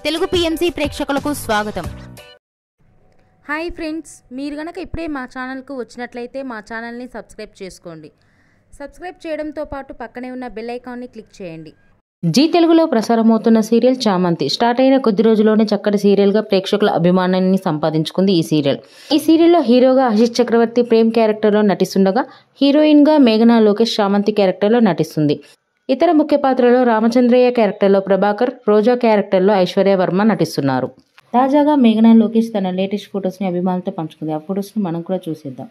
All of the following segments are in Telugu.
తెలుగు పిఎంసి ప్రేక్షకులకు స్వాగతం. హాయ్ ఫ్రెండ్స్, మీరు గనక ఇప్పుడే మా ఛానల్కు వచ్చినట్లయితే మా ఛానల్ని సబ్స్క్రైబ్ చేసుకోండి. సబ్స్క్రైబ్ చేయడంతో పాటు పక్కనే ఉన్న బెల్ ఐకాన్ని క్లిక్ చేయండి. జీ తెలుగులో ప్రసారమవుతున్న సీరియల్ చామంతి స్టార్ట్ అయిన కొద్ది రోజుల్లోనే చక్కటి సీరియల్గా ప్రేక్షకుల అభిమానాన్ని సంపాదించుకుంది ఈ సీరియల్. ఈ సీరియల్లో హీరోగా ఆశిష్ చక్రవర్తి ప్రేమ్ క్యారెక్టర్లో నటిస్తుండగా హీరోయిన్గా మేఘనా లోకేష్ చామంతి క్యారెక్టర్లో నటిస్తుంది. ఇతర ముఖ్య పాత్రలో రామచంద్రయ్య క్యారెక్టర్లో ప్రభాకర్, రోజా క్యారెక్టర్లో ఐశ్వర్య వర్మ నటిస్తున్నారు. తాజాగా మేఘనా లోకేష్ తన లేటెస్ట్ ఫొటోస్ని అభిమానులతో పంచుకుంది. ఆ ఫొటోస్ని మనం కూడా చూసేద్దాం.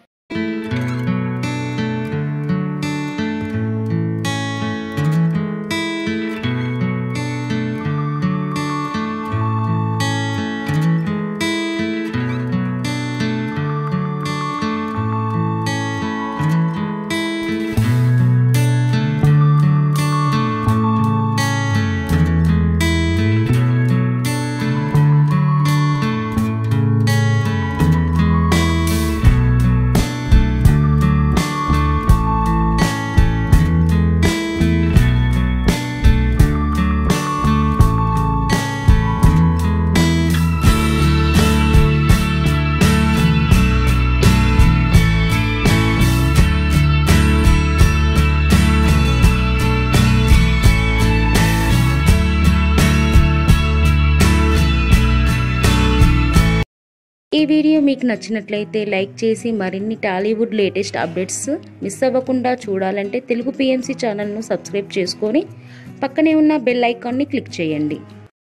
ఈ వీడియో మీకు నచ్చినట్లయితే లైక్ చేసి మరిన్ని టాలీవుడ్ లేటెస్ట్ అప్డేట్స్ మిస్ అవ్వకుండా చూడాలంటే తెలుగు పిఎంసి ఛానల్ను సబ్స్క్రైబ్ చేసుకొని పక్కనే ఉన్న బెల్ ఐకాన్ని క్లిక్ చేయండి.